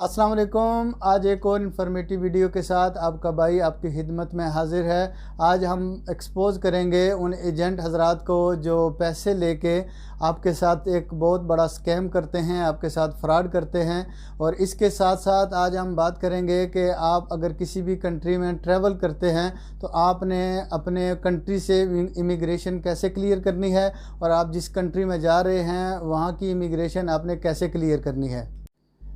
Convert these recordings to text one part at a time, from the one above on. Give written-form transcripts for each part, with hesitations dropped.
अस्सलाम वालेकुम। आज एक और इन्फॉर्मेटिव वीडियो के साथ आपका भाई आपकी खिदमत में हाजिर है। आज हम एक्सपोज करेंगे उन एजेंट हजरात को जो पैसे लेके आपके साथ एक बहुत बड़ा स्कैम करते हैं, आपके साथ फ्रॉड करते हैं। और इसके साथ साथ आज हम बात करेंगे कि आप अगर किसी भी कंट्री में ट्रैवल करते हैं तो आपने अपने कंट्री से इमिग्रेशन कैसे क्लियर करनी है और आप जिस कंट्री में जा रहे हैं वहाँ की इमिग्रेशन आपने कैसे क्लियर करनी है।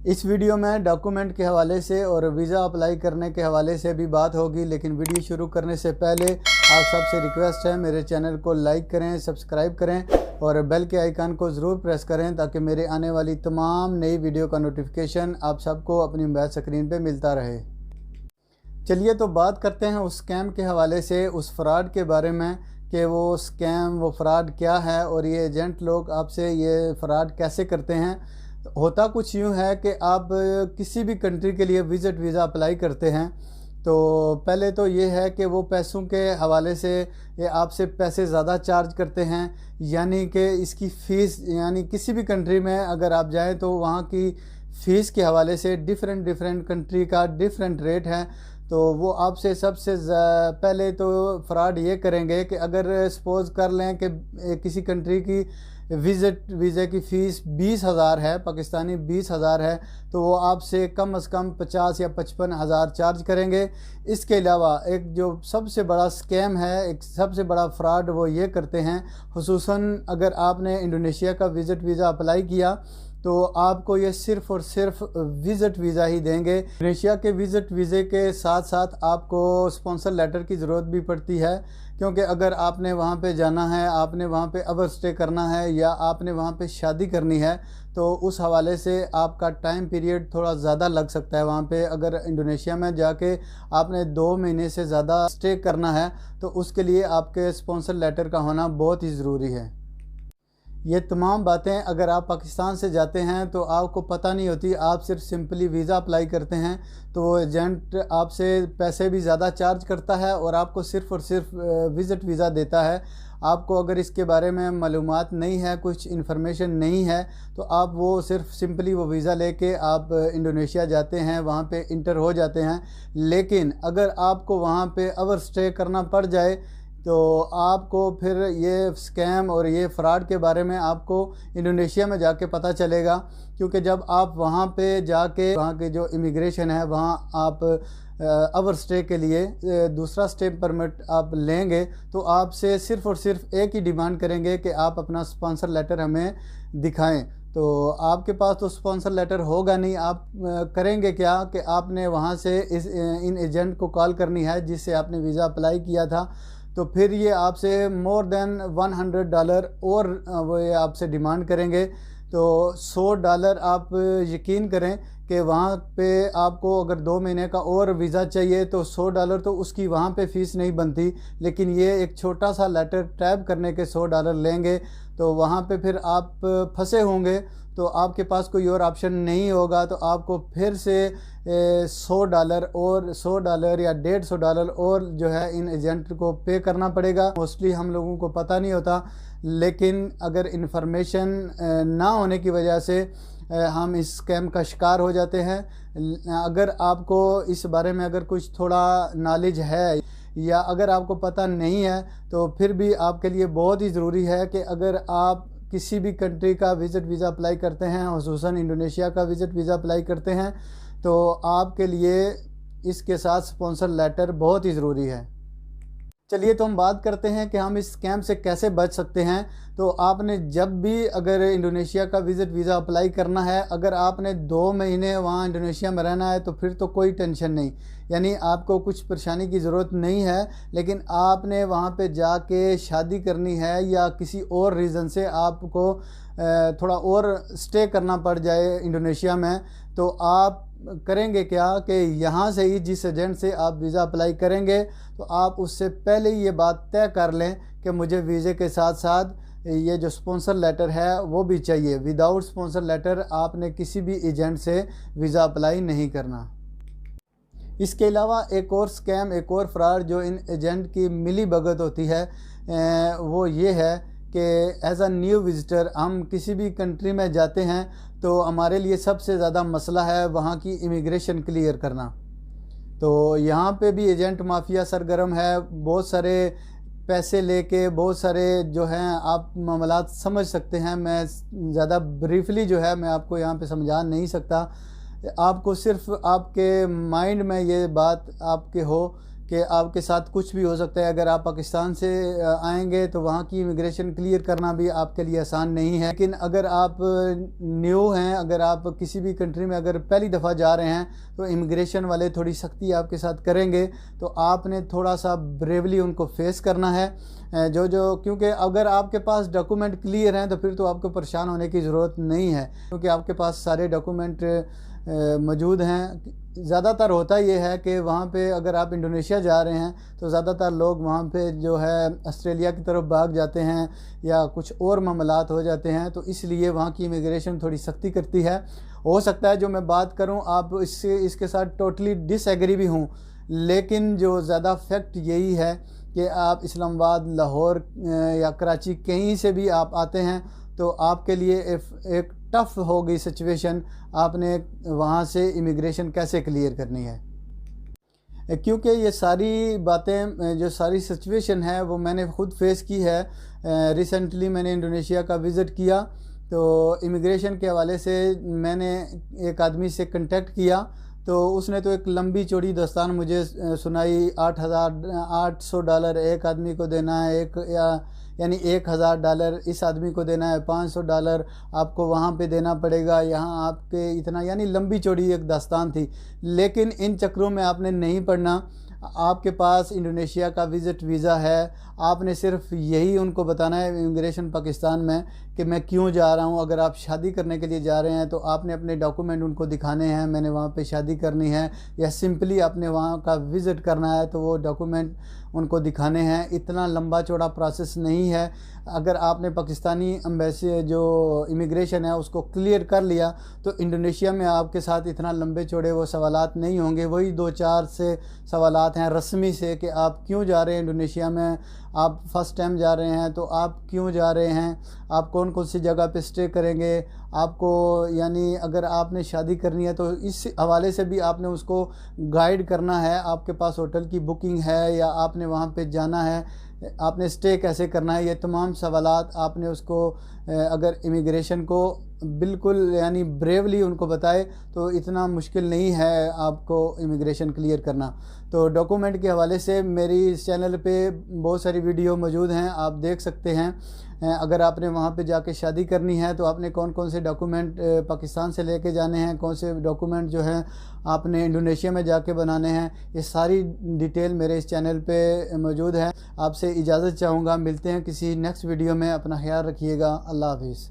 इस वीडियो में डॉक्यूमेंट के हवाले से और वीज़ा अप्लाई करने के हवाले से भी बात होगी, लेकिन वीडियो शुरू करने से पहले आप सबसे रिक्वेस्ट है मेरे चैनल को लाइक करें, सब्सक्राइब करें और बेल के आइकन को ज़रूर प्रेस करें ताकि मेरे आने वाली तमाम नई वीडियो का नोटिफिकेशन आप सबको अपनी मोबाइल स्क्रीन पे मिलता रहे। चलिए तो बात करते हैं उस स्कैम के हवाले से, उस फ्रॉड के बारे में कि वो स्कैम वो फ्रॉड क्या है और ये एजेंट लोग आपसे ये फ्रॉड कैसे करते हैं। होता कुछ यूँ है कि आप किसी भी कंट्री के लिए विज़िट वीज़ा अप्लाई करते हैं तो पहले तो ये है कि वो पैसों के हवाले से ये आपसे पैसे ज़्यादा चार्ज करते हैं, यानी कि इसकी फ़ीस, यानी किसी भी कंट्री में अगर आप जाएं तो वहाँ की फ़ीस के हवाले से डिफरेंट कंट्री का डिफरेंट रेट है। तो वो आपसे सबसे पहले तो फ्रॉड ये करेंगे कि अगर सपोज़ कर लें कि किसी कंट्री की विज़िट वीज़े की फ़ीस 20,000 है, पाकिस्तानी 20,000 है, तो वो आपसे कम से कम 50 या 55,000 चार्ज करेंगे। इसके अलावा एक जो सबसे बड़ा स्कैम है, एक सबसे बड़ा फ्रॉड वो ये करते हैं, खुसूसन अगर आपने इंडोनेशिया का विज़िट वीज़ा अप्लाई किया तो आपको ये सिर्फ़ और सिर्फ विज़िट वीज़ा ही देंगे। इंडोनेशिया के विज़िट वीज़े के साथ साथ आपको स्पॉन्सर लेटर की ज़रूरत भी पड़ती है, क्योंकि अगर आपने वहाँ पे जाना है, आपने वहाँ पे ओवर स्टे करना है या आपने वहाँ पे शादी करनी है तो उस हवाले से आपका टाइम पीरियड थोड़ा ज़्यादा लग सकता है। वहाँ पे अगर इंडोनेशिया में जाके आपने 2 महीने से ज़्यादा स्टे करना है तो उसके लिए आपके स्पॉन्सर लेटर का होना बहुत ही ज़रूरी है। ये तमाम बातें अगर आप पाकिस्तान से जाते हैं तो आपको पता नहीं होती, आप सिर्फ सिंपली वीज़ा अप्लाई करते हैं तो वो एजेंट आपसे पैसे भी ज़्यादा चार्ज करता है और आपको सिर्फ़ और सिर्फ विज़िट वीज़ा देता है। आपको अगर इसके बारे में मालूमात नहीं है, कुछ इन्फॉर्मेशन नहीं है, तो आप वो सिर्फ सिंपली वो वीज़ा लेके आप इंडोनेशिया जाते हैं, वहाँ पे इंटर हो जाते हैं। लेकिन अगर आपको वहाँ पे ओवर स्टे करना पड़ जाए तो आपको फिर ये स्कैम और ये फ्रॉड के बारे में आपको इंडोनेशिया में जाके पता चलेगा, क्योंकि जब आप वहाँ पे जाके वहाँ के जो इमिग्रेशन है वहाँ आप ओवर स्टे के लिए दूसरा स्टे परमिट आप लेंगे तो आपसे सिर्फ़ और सिर्फ एक ही डिमांड करेंगे कि आप अपना स्पॉन्सर लेटर हमें दिखाएं। तो आपके पास तो स्पॉन्सर लेटर होगा नहीं, आप करेंगे क्या कि आपने वहाँ से इन एजेंट को कॉल करनी है जिससे आपने वीज़ा अप्लाई किया था। तो फिर ये आपसे मोर देन $100 और वो ये आपसे डिमांड करेंगे। तो $100 आप यकीन करें कि वहाँ पे आपको अगर 2 महीने का और वीज़ा चाहिए तो $100 तो उसकी वहाँ पे फ़ीस नहीं बनती, लेकिन ये एक छोटा सा लेटर टाइप करने के $100 लेंगे। तो वहाँ पे फिर आप फंसे होंगे तो आपके पास कोई और ऑप्शन नहीं होगा, तो आपको फिर से $100 और $100 या $150 और जो है इन एजेंट को पे करना पड़ेगा। मोस्टली हम लोगों को पता नहीं होता, लेकिन अगर इन्फॉर्मेशन ना होने की वजह से हम इस स्कैम का शिकार हो जाते हैं। अगर आपको इस बारे में अगर कुछ थोड़ा नॉलेज है या अगर आपको पता नहीं है तो फिर भी आपके लिए बहुत ही ज़रूरी है कि अगर आप किसी भी कंट्री का विज़िट वीज़ा अप्लाई करते हैं, खुसूसन इंडोनेशिया का विज़िट वीज़ा अप्लाई करते हैं, तो आपके लिए इसके साथ स्पॉन्सर लेटर बहुत ही ज़रूरी है। चलिए तो हम बात करते हैं कि हम इस स्कैम से कैसे बच सकते हैं। तो आपने जब भी अगर इंडोनेशिया का विज़िट वीज़ा अप्लाई करना है, अगर आपने 2 महीने वहाँ इंडोनेशिया में रहना है तो फिर तो कोई टेंशन नहीं, यानी आपको कुछ परेशानी की ज़रूरत नहीं है। लेकिन आपने वहाँ पे जाके शादी करनी है या किसी और रीज़न से आपको थोड़ा और स्टे करना पड़ जाए इंडोनेशिया में, तो आप करेंगे क्या कि यहाँ से ही जिस एजेंट से आप वीज़ा अप्लाई करेंगे तो आप उससे पहले ही ये बात तय कर लें कि मुझे वीज़े के साथ साथ ये जो स्पॉन्सर लेटर है वो भी चाहिए। विदाउट स्पॉन्सर लेटर आपने किसी भी एजेंट से वीज़ा अप्लाई नहीं करना। इसके अलावा एक और स्कैम, एक और फ्रॉड जो इन एजेंट की मिली भगत होती है वो ये है कि एज़ अ न्यू विज़िटर हम किसी भी कंट्री में जाते हैं तो हमारे लिए सबसे ज़्यादा मसला है वहाँ की इमिग्रेशन क्लियर करना। तो यहाँ पे भी एजेंट माफिया सरगर्म है, बहुत सारे पैसे लेके बहुत सारे जो हैं आप मामलात समझ सकते हैं। मैं ज़्यादा ब्रीफली जो है मैं आपको यहाँ पे समझा नहीं सकता। आपको सिर्फ आपके माइंड में ये बात आपके हो कि आपके साथ कुछ भी हो सकता है। अगर आप पाकिस्तान से आएंगे तो वहाँ की इमिग्रेशन क्लियर करना भी आपके लिए आसान नहीं है। लेकिन अगर आप न्यू हैं, अगर आप किसी भी कंट्री में अगर पहली दफ़ा जा रहे हैं तो इमिग्रेशन वाले थोड़ी सख्ती आपके साथ करेंगे, तो आपने थोड़ा सा ब्रेवली उनको फेस करना है। क्योंकि अगर आपके पास डॉक्यूमेंट क्लियर हैं तो फिर तो आपको परेशान होने की ज़रूरत नहीं है, क्योंकि आपके पास सारे डॉक्यूमेंट मौजूद हैं। ज़्यादातर होता ये है कि वहाँ पे अगर आप इंडोनेशिया जा रहे हैं तो ज़्यादातर लोग वहाँ पे जो है ऑस्ट्रेलिया की तरफ भाग जाते हैं या कुछ और मामलात हो जाते हैं, तो इसलिए वहाँ की इमिग्रेशन थोड़ी सख्ती करती है। हो सकता है जो मैं बात करूँ आप इसके साथ टोटली डिसएग्री भी हूँ, लेकिन जो ज़्यादा फैक्ट यही है कि आप इस्लामाबाद, लाहौर या कराची कहीं से भी आप आते हैं तो आपके लिए एक टफ़ हो गई सिचुएशन। आपने वहाँ से इमिग्रेशन कैसे क्लियर करनी है, क्योंकि ये सारी बातें जो सारी सिचुएशन है वो मैंने ख़ुद फेस की है। रिसेंटली मैंने इंडोनेशिया का विज़िट किया, तो इमिग्रेशन के हवाले से मैंने एक आदमी से कांटेक्ट किया, तो उसने तो एक लंबी चौड़ी दास्तान मुझे सुनाई। $800 एक आदमी को देना है, यानी $1000 इस आदमी को देना है, $500 आपको वहाँ पे देना पड़ेगा, यहाँ आपके इतना, यानी लंबी चौड़ी एक दास्तान थी। लेकिन इन चक्रों में आपने नहीं पड़ना। आपके पास इंडोनेशिया का विज़िट वीज़ा है, आपने सिर्फ यही उनको बताना है इमिग्रेशन पाकिस्तान में कि मैं क्यों जा रहा हूँ। अगर आप शादी करने के लिए जा रहे हैं तो आपने अपने डॉक्यूमेंट उनको दिखाने हैं, मैंने वहाँ पे शादी करनी है, या सिंपली आपने वहाँ का विज़िट करना है तो वो डॉक्यूमेंट उनको दिखाने हैं। इतना लंबा चौड़ा प्रोसेस नहीं है। अगर आपने पाकिस्तानी एम्बेसी जो इमिग्रेशन है उसको क्लियर कर लिया तो इंडोनेशिया में आपके साथ इतना लंबे चौड़े वो सवालात नहीं होंगे। वही 2-4 से सवालात हैं रस्मी से कि आप क्यों जा रहे हैं इंडोनेशिया में, आप फ़र्स्ट टाइम जा रहे हैं तो आप क्यों जा रहे हैं, आप कौन कौन सी जगह पे स्टे करेंगे, आपको यानी अगर आपने शादी करनी है तो इस हवाले से भी आपने उसको गाइड करना है। आपके पास होटल की बुकिंग है या आपने वहाँ पे जाना है, आपने स्टे कैसे करना है, ये तमाम सवालात आपने उसको अगर इमिग्रेशन को बिल्कुल यानी ब्रेवली उनको बताए तो इतना मुश्किल नहीं है आपको इमिग्रेशन क्लियर करना। तो डॉक्यूमेंट के हवाले से मेरी इस चैनल पे बहुत सारी वीडियो मौजूद हैं, आप देख सकते हैं। अगर आपने वहाँ पे जाके शादी करनी है तो आपने कौन कौन से डॉक्यूमेंट पाकिस्तान से लेके जाने हैं, कौन से डॉक्यूमेंट जो हैं आपने इंडोनेशिया में जाके बनाने हैं, ये सारी डिटेल मेरे इस चैनल पे मौजूद है। आपसे इजाज़त चाहूँगा, मिलते हैं किसी नेक्स्ट वीडियो में। अपना ख्याल रखिएगा। अल्लाह हाफिज़।